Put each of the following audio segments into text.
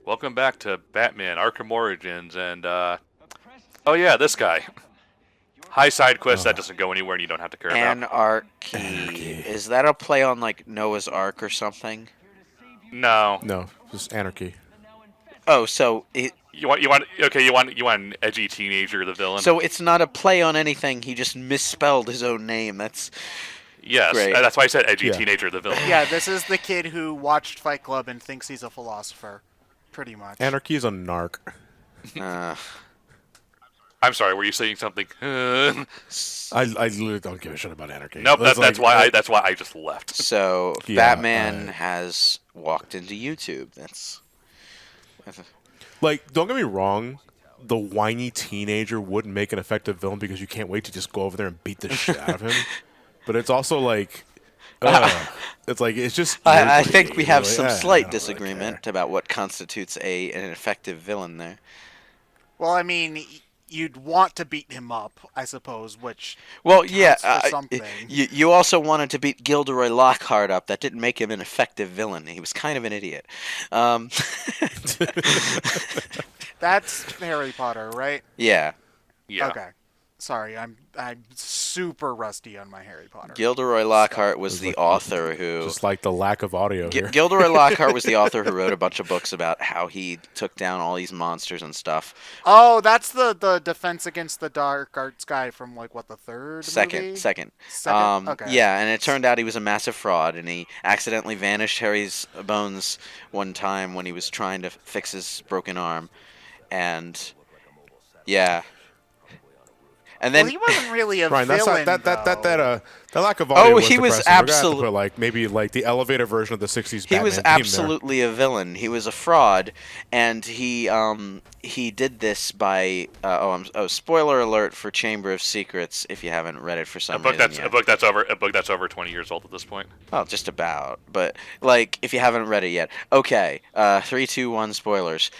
Welcome back to Batman Arkham Origins, and oh yeah, this guy. High side quest that doesn't go anywhere and you don't have to care about. Anarchy. Is that a play on like Noah's Ark or something? No. No, just anarchy. Oh, so You want an edgy teenager, the villain. so it's not a play on anything. He just misspelled his own name. That's Yes, great. that's why I said edgy Yeah. teenager, the villain. Yeah, this is the kid who watched Fight Club and thinks he's a philosopher, pretty much. Anarchy is a narc. Uh, I'm sorry, were you saying something? I literally don't give a shit about anarchy. Nope, It's that's like- why I just left. so Yeah, Batman has walked into YouTube. That's Like, don't get me wrong. The whiny teenager wouldn't make an effective villain because you can't wait to just go over there and beat the shit out of him. But it's also like, it's like it's just. I think we have Like, some I don't slight really disagreement care. about what constitutes an effective villain there. Well, I mean, you'd want to beat him up, I suppose, which Well, yeah, counts for something. you also wanted to beat Gilderoy Lockhart up. That didn't make him an effective villain. He was kind of an idiot. That's Harry Potter, right? Yeah, Yeah. Okay. Sorry, I'm super rusty on my Harry Potter. Gilderoy Lockhart was the like- author who. Just like the lack of audio here. Gilderoy Lockhart was the author who wrote a bunch of books about how he took down all these monsters and stuff. Oh, that's the Defense Against the Dark Arts guy from like what, the third movie? Second. Second? Okay. Yeah, and it turned out he was a massive fraud, and he accidentally vanished Harry's bones one time when he was trying to fix his broken arm, and yeah, and Well, then he wasn't really a Brian, that's villain. not, that though. that lack of audio. he was depressing. We're gonna have to absolute- put, like maybe like the elevator version of the '60s. he Batman was theme there. absolutely a villain. He was a fraud, and he did this by spoiler alert for Chamber of Secrets if you haven't read it for A some book reason that's yet. a book that's over 20 years old at this point. Well, just about. But, like, if you haven't read it yet. Okay, 3, 2, 1, spoilers.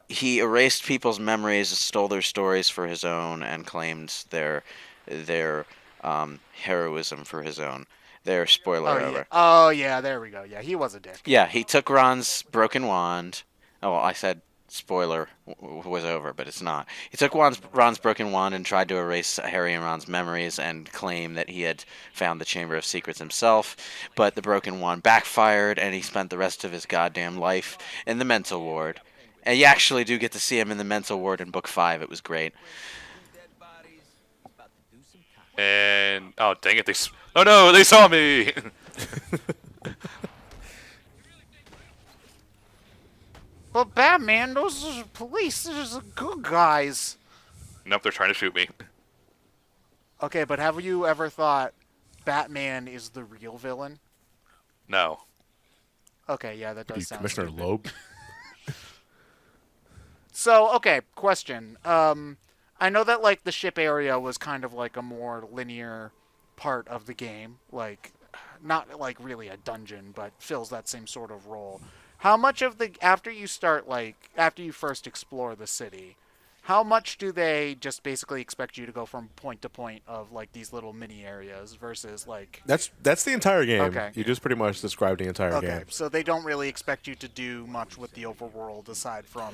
He erased people's memories, stole their stories for his own, and claimed their heroism for his own. Their spoiler Oh yeah. over. Oh yeah, there we go. Yeah, he was a dick. Yeah, he took Ron's broken wand. Oh, well, I said spoiler was over, but it's not. He took Ron's broken wand and tried to erase Harry and Ron's memories and claim that he had found the Chamber of Secrets himself, but the broken wand backfired and he spent the rest of his goddamn life in the mental ward. And you actually do get to see him in the mental ward in book 5. It was great. And oh dang it, oh no, they saw me. But Batman, those are police. Those are good guys. Nope, they're trying to shoot me. Okay, but have you ever thought Batman is the real villain? No. Okay, yeah, that Be does sound Commissioner stupid. Loeb. So, okay, question. I know that like the ship area was kind of like a more linear part of the game, like not like really a dungeon, but fills that same sort of role. How much of the after you first explore the city, how much do they just basically expect you to go from point to point of like these little mini areas versus like That's the entire game. Okay. You just pretty much described the entire okay, game. so they don't really expect you to do much with the overworld aside from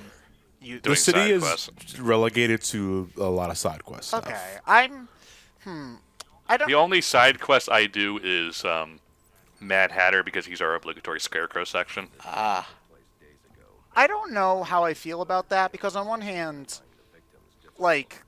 you Doing The city side is quests. relegated to a lot of side quests. stuff. Okay, I don't. The only side quest I do is Mad Hatter because he's our obligatory Scarecrow section. Ah, I don't know how I feel about that because on one hand, like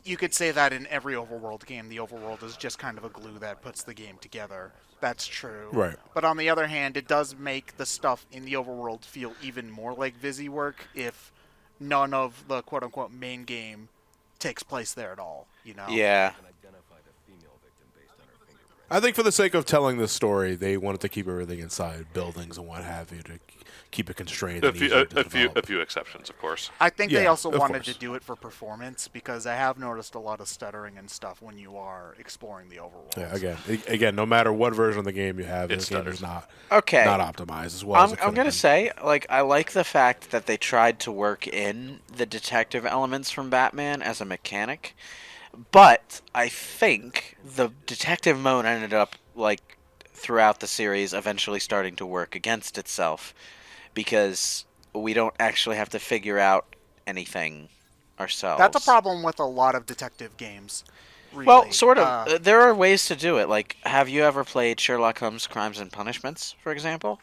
you could say that in every overworld game, the overworld is just kind of a glue that puts the game together. That's true. Right. But on the other hand, it does make the stuff in the overworld feel even more like Visi work if none of the quote unquote main game takes place there at all. You know? yeah. I think for the sake of telling the story, they wanted to keep everything inside buildings and what have you to keep it constrained. A and few, easier to a few develop. exceptions, of course. I think they Yeah, also of wanted course. to do it for performance because I have noticed a lot of stuttering and stuff when you are exploring the overworld. Yeah, again, no matter what version of the game you have, It this game stutters. is not Okay. optimized as well. as it I'm could gonna have say, like, I like the fact that they tried to work in the detective elements from Batman as a mechanic, but I think the detective mode ended up, like, throughout the series, eventually starting to work against itself, because we don't actually have to figure out anything ourselves. That's a problem with a lot of detective games. Really. Well, sort of. There are ways to do it. Like, have you ever played Sherlock Holmes: Crimes and Punishments, for example?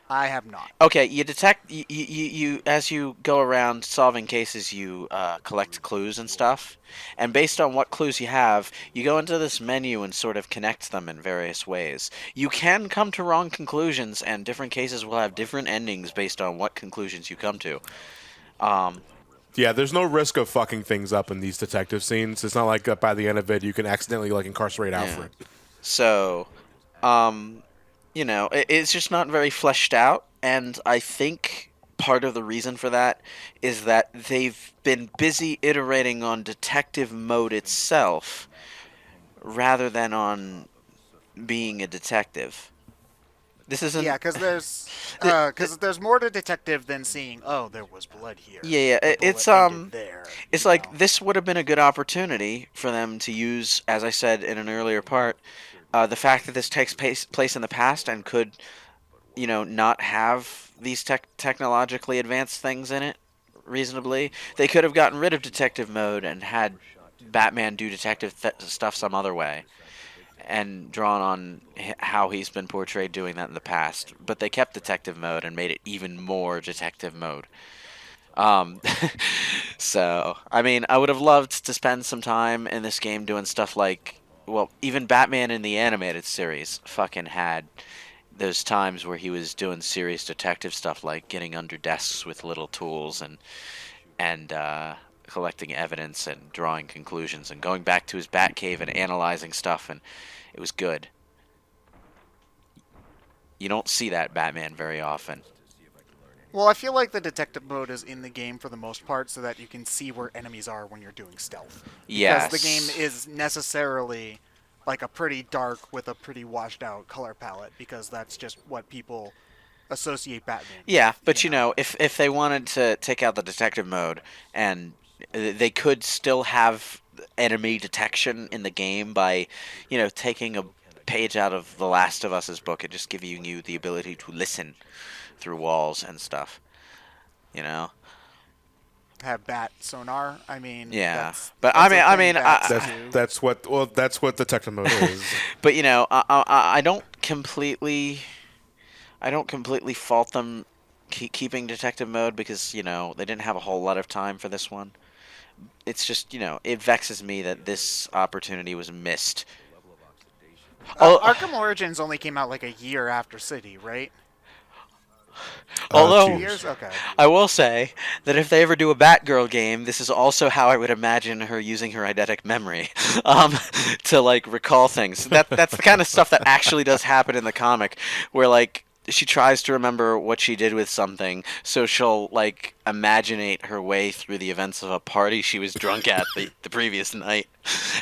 I have not. Okay, you detect you as you go around solving cases, you collect clues and stuff, and based on what clues you have, you go into this menu and sort of connect them in various ways. You can come to wrong conclusions, and different cases will have different endings based on what conclusions you come to. Yeah, there's no risk of fucking things up in these detective scenes. It's not like by the end of it you can accidentally like incarcerate Alfred. So, it's just not very fleshed out, and I think part of the reason for that is that they've been busy iterating on detective mode itself rather than on being a detective. This isn't. Yeah, because there's more to detective than seeing. Oh, there was blood here. Yeah. The It's bullet ended there, It's you like know. this would have been a good opportunity for them to use, as I said in an earlier part, the fact that this takes place in the past and could, not have these technologically advanced things in it reasonably. They could have gotten rid of detective mode and had Batman do detective stuff some other way and drawn on how he's been portrayed doing that in the past. But they kept detective mode and made it even more detective mode. Um, so, I mean, I would have loved to spend some time in this game doing stuff like, well, even Batman in the animated series fucking had those times where he was doing serious detective stuff, like getting under desks with little tools and collecting evidence and drawing conclusions and going back to his Batcave and analyzing stuff, and it was good. You don't see that Batman very often. Well, I feel like the detective mode is in the game for the most part so that you can see where enemies are when you're doing stealth. Because the game Yes. is necessarily like a pretty dark with a pretty washed out color palette because that's just what people associate Batman Yeah, with, but if they wanted to take out the detective mode and they could still have enemy detection in the game by, taking a page out of The Last of Us's book and just giving you the ability to listen through walls and stuff, you know. Have bat sonar. I mean, Yeah, that's but that's a thing bats That's do. that's what detective mode is. but I don't completely fault them keeping detective mode because they didn't have a whole lot of time for this one. It's just it vexes me that this opportunity was missed. Oh, Arkham Origins only came out like a year after City, right? although 2 years? Okay. I will say that if they ever do a Batgirl game, this is also how I would imagine her using her eidetic memory to like recall things. That's the kind of stuff that actually does happen in the comic, where like she tries to remember what she did with something, so she'll like imaginate her way through the events of a party she was drunk at the previous night,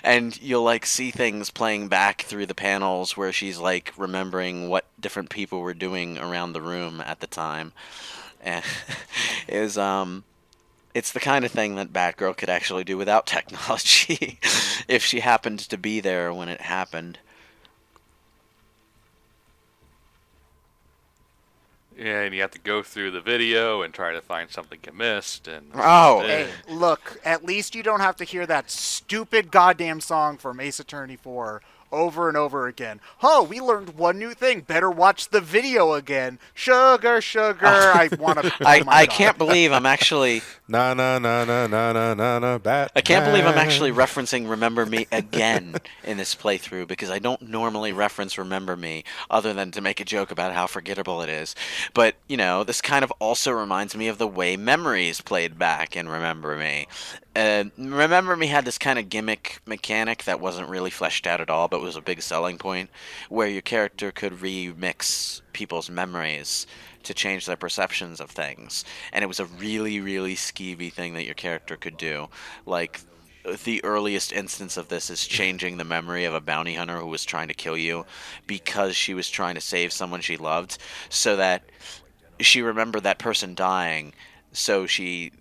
and you'll like see things playing back through the panels where she's like remembering what different people were doing around the room at the time. And it was it's the kind of thing that Batgirl could actually do without technology if she happened to be there when it happened. Yeah, and you have to go through the video and try to find something you missed. And Oh, Hey, look, at least you don't have to hear that stupid goddamn song from Ace Attorney 4 over and over again. Oh, we learned one new thing. Better watch the video again. Sugar, sugar. I want to. I can't believe I'm actually Na na na na na na na na bat. I can't believe I'm actually referencing Remember Me again in this playthrough because I don't normally reference Remember Me other than to make a joke about how forgettable it is. But, this kind of also reminds me of the way Memories played back in Remember Me. Remember Me had this kind of gimmick mechanic that wasn't really fleshed out at all, but was a big selling point, where your character could remix people's memories to change their perceptions of things. And it was a really, really skeevy thing that your character could do. Like, the earliest instance of this is changing the memory of a bounty hunter who was trying to kill you because she was trying to save someone she loved, so that she remembered that person dying. So she,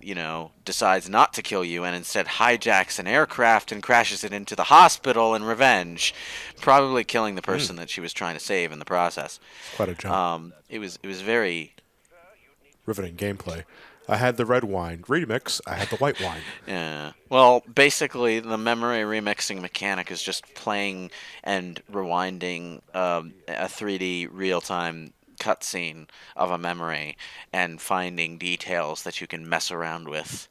decides not to kill you and instead hijacks an aircraft and crashes it into the hospital in revenge, probably killing the person that she was trying to save in the process. Quite a jump. It was very riveting gameplay. I had the red wine remix. I had the white wine. Yeah. Well, basically, the memory remixing mechanic is just playing and rewinding a 3D real-time cutscene of a memory and finding details that you can mess around with.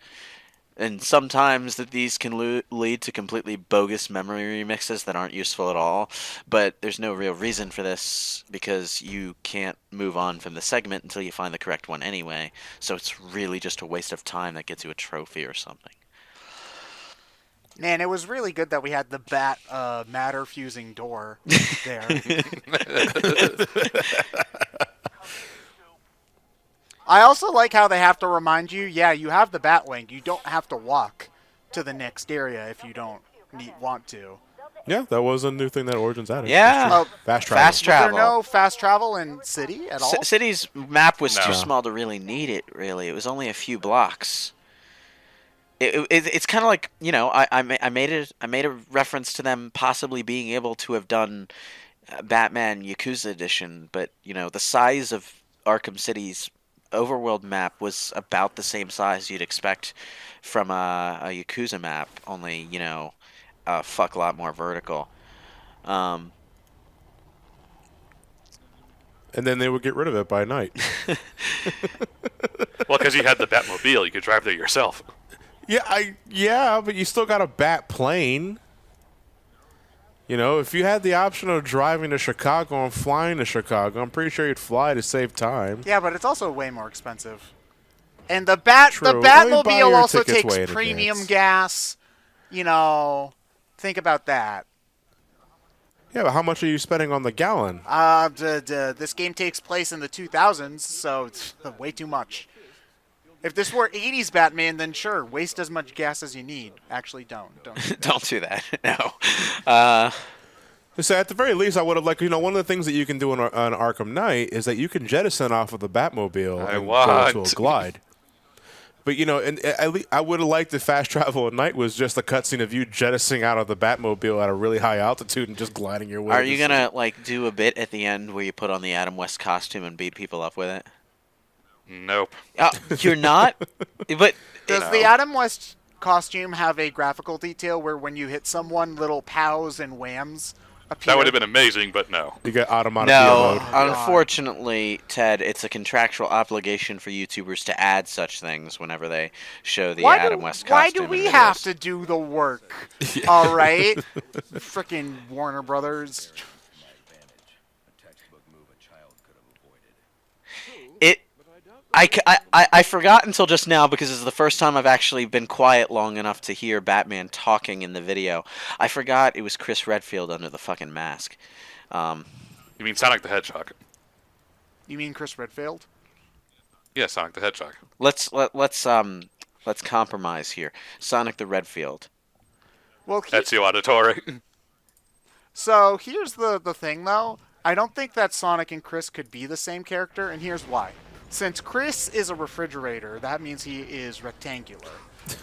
And sometimes that these can lead to completely bogus memory remixes that aren't useful at all. But there's no real reason for this because you can't move on from the segment until you find the correct one anyway. So it's really just a waste of time that gets you a trophy or something. Man, it was really good that we had the bat matter fusing door there. I also like how they have to remind you, yeah, you have the Batwing. You don't have to walk to the next area if you don't want to. Yeah, that was a new thing that Origins added. Yeah. Fast travel. Fast travel. Was there no fast travel in City at all? City's map was No. too small to really need it, really. It was only a few blocks. It's kind of like, I made a reference to them possibly being able to have done Batman Yakuza Edition, but, the size of Arkham City's overworld map was about the same size you'd expect from a Yakuza map, only, a fuck lot more vertical. And then they would get rid of it by night. Well, because you had the Batmobile, you could drive there yourself. Yeah, but you still got a bat plane. If you had the option of driving to Chicago and flying to Chicago, I'm pretty sure you'd fly to save time. Yeah, but it's also way more expensive. And the True. Well, you buy Batmobile your also tickets takes way in premium advance. gas. Think about that. Yeah, but how much are you spending on the gallon? This game takes place in the 2000s, so it's way too much. If this were 80s Batman, then sure, waste as much gas as you need. Actually, don't. Don't do that. No. So at the very least, I would have one of the things that you can do on Arkham Knight is that you can jettison off of the Batmobile and go into a glide. But, I would have liked the fast travel at night was just a cutscene of you jettisoning out of the Batmobile at a really high altitude and just gliding your way. Are you going to, do a bit at the end where you put on the Adam West costume and beat people up with it? Nope. You're not? But Does the Adam West costume have a graphical detail where when you hit someone, little pows and whams appear? That would have been amazing, but no. You got automatic no, mode. unfortunately, Ted, it's a contractual obligation for YouTubers to add such things whenever they show the Adam West costume. Why do we have to do the work? All right? Frickin' Warner Brothers. I forgot until just now because it's the first time I've actually been quiet long enough to hear Batman talking in the video. I forgot it was Chris Redfield under the fucking mask. You mean Sonic the Hedgehog? You mean Chris Redfield? Yeah, Sonic the Hedgehog. Let's compromise here. Sonic the Redfield. Well, Ezio Auditore. So here's the thing, though. I don't think that Sonic and Chris could be the same character, and here's why. Since Chris is a refrigerator, that means he is rectangular.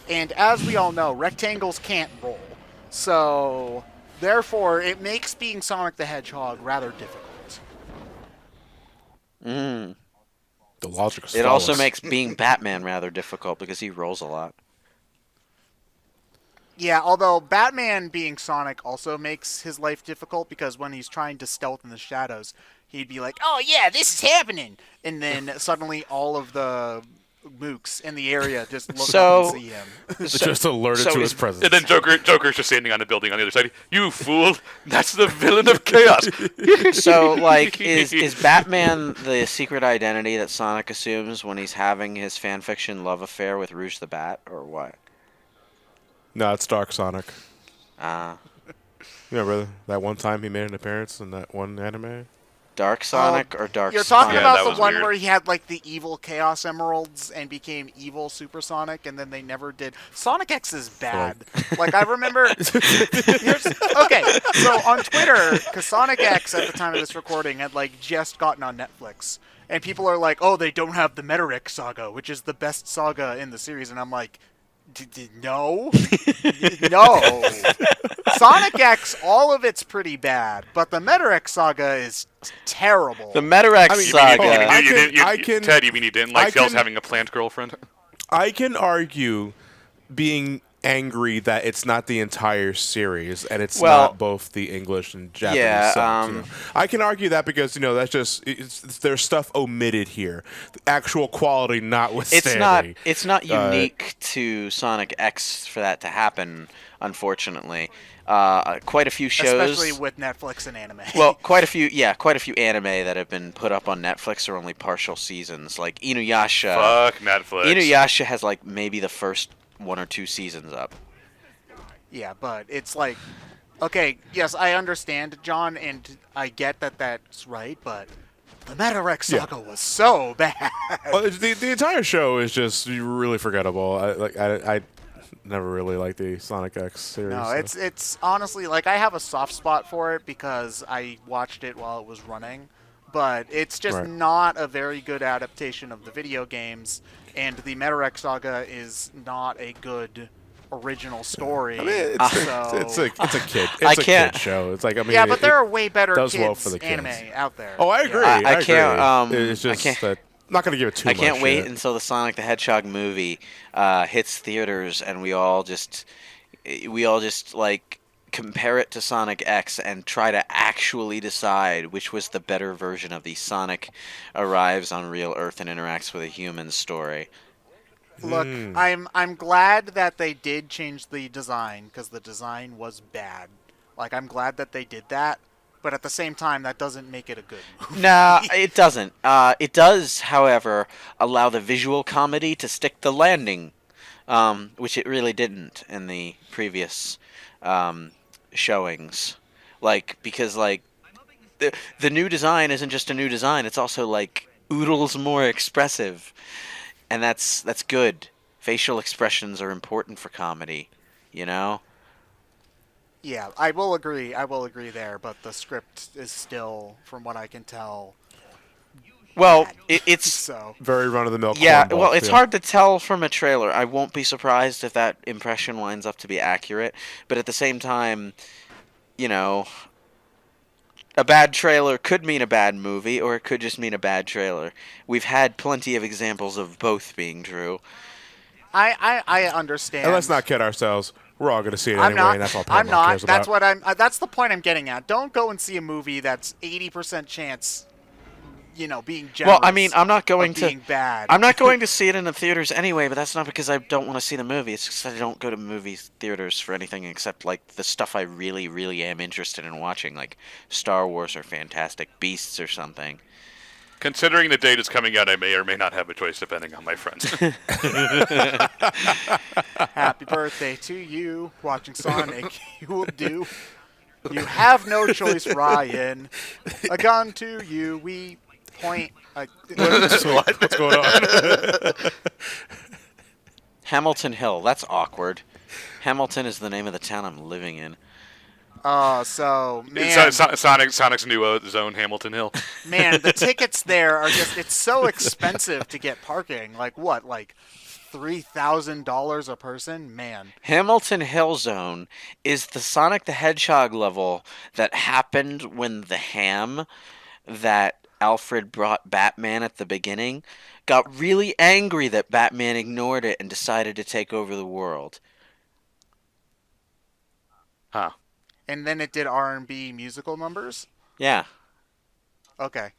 And as we all know, rectangles can't roll. So, therefore, it makes being Sonic the Hedgehog rather difficult. Mm. The logic is It also flawless. makes being Batman rather difficult because he rolls a lot. Yeah, although Batman being Sonic also makes his life difficult because when he's trying to stealth in the shadows, he'd be like, "Oh yeah, this is happening," and then suddenly all of the mooks in the area just look up and see him. Just alerted to his presence. And then Joker's just standing on a building on the other side. You fool! That's the villain of chaos. So, is Batman the secret identity that Sonic assumes when he's having his fanfiction love affair with Rouge the Bat, or what? No, it's Dark Sonic. Ah. Yeah, brother. That one time he made an appearance in that one anime. Dark Sonic or Dark You're Sonic? talking Yeah, about that the was one weird. where he had like the evil Chaos Emeralds and became evil Supersonic, and then they never did. Sonic X is bad. Like I remember. Okay, so on Twitter, because Sonic X at the time of this recording had like just gotten on Netflix, and people are like, "Oh, they don't have the Meteoric saga, which is the best saga in the series," and I'm like, No. No. Sonic X, all of it's pretty bad, but the Meta-X Saga is terrible. The Meta-X Saga. Ted, you mean you didn't like Tails having a plant girlfriend? I can argue being angry that it's not the entire series and it's not both the English and Japanese subs. I can argue that because that's just there's stuff omitted here, the actual quality notwithstanding. It's not unique to Sonic X for that to happen. Unfortunately, quite a few shows, especially with Netflix and anime. Well, quite a few anime that have been put up on Netflix are only partial seasons, like Inuyasha. Fuck Netflix. Inuyasha has like maybe the first 1 or 2 seasons up. Yeah, but it's like, okay, yes, I understand, John, and I get that that's right, but the Meta-X Saga was so bad. Well, the entire show is just really forgettable. I never really liked the Sonic X series. No, it's honestly, like, I have a soft spot for it because I watched it while it was running, but it's just not a very good adaptation of the video games, and the Meta-X Saga is not a good original story. I mean, it's a kid. It's a kid show. It's like, I mean, yeah, but there are way better does kids well for the anime kids. out there. Oh, I agree. I can't. It's just that I'm not going to give it too much. I can't wait until the Sonic the Hedgehog movie hits theaters, and we all just like compare it to Sonic X and try to actually decide which was the better version of the Sonic arrives on real Earth and interacts with a human story. Look, I'm glad that they did change the design because the design was bad. Like, I'm glad that they did that, but at the same time, that doesn't make it a good movie. Nah, it doesn't. It does, however, allow the visual comedy to stick the landing, which it really didn't in the previous showings. Because the new design isn't just a new design; it's also like oodles more expressive. And that's good. Facial expressions are important for comedy, Yeah, I will agree. I will agree there, but the script is still, from what I can tell, bad. it's so very run-of-the-mill. Yeah, well, it's hard to tell from a trailer. I won't be surprised if that impression winds up to be accurate. But at the same time, a bad trailer could mean a bad movie, or it could just mean a bad trailer. We've had plenty of examples of both being true. I understand. And let's not kid ourselves. We're all going to see it anyway, and that's all Paramount cares about. That's the point I'm getting at. Don't go and see a movie that's 80% chance, being generous. Well, I mean, I'm not going to being bad. I'm not going to see it in the theaters anyway, but that's not because I don't want to see the movie. It's just I don't go to movie theaters for anything except like the stuff I really, really am interested in watching, like Star Wars or Fantastic Beasts or something. Considering the date it's coming out, I may or may not have a choice depending on my friends. Happy birthday to you. Watching Sonic, you will do. You have no choice, Ryan. A gun to you, we point. What's going on? Hamilton Hill. That's awkward. Hamilton is the name of the town I'm living in. So, man. Sonic's new zone, Hamilton Hill. Man, the tickets there are it's so expensive to get parking. Like what? Like $3,000 a person? Man. Hamilton Hill Zone is the Sonic the Hedgehog level that happened when the ham that Alfred brought Batman at the beginning got really angry that Batman ignored it and decided to take over the world. Huh. And then it did R&B musical numbers? Yeah. Okay.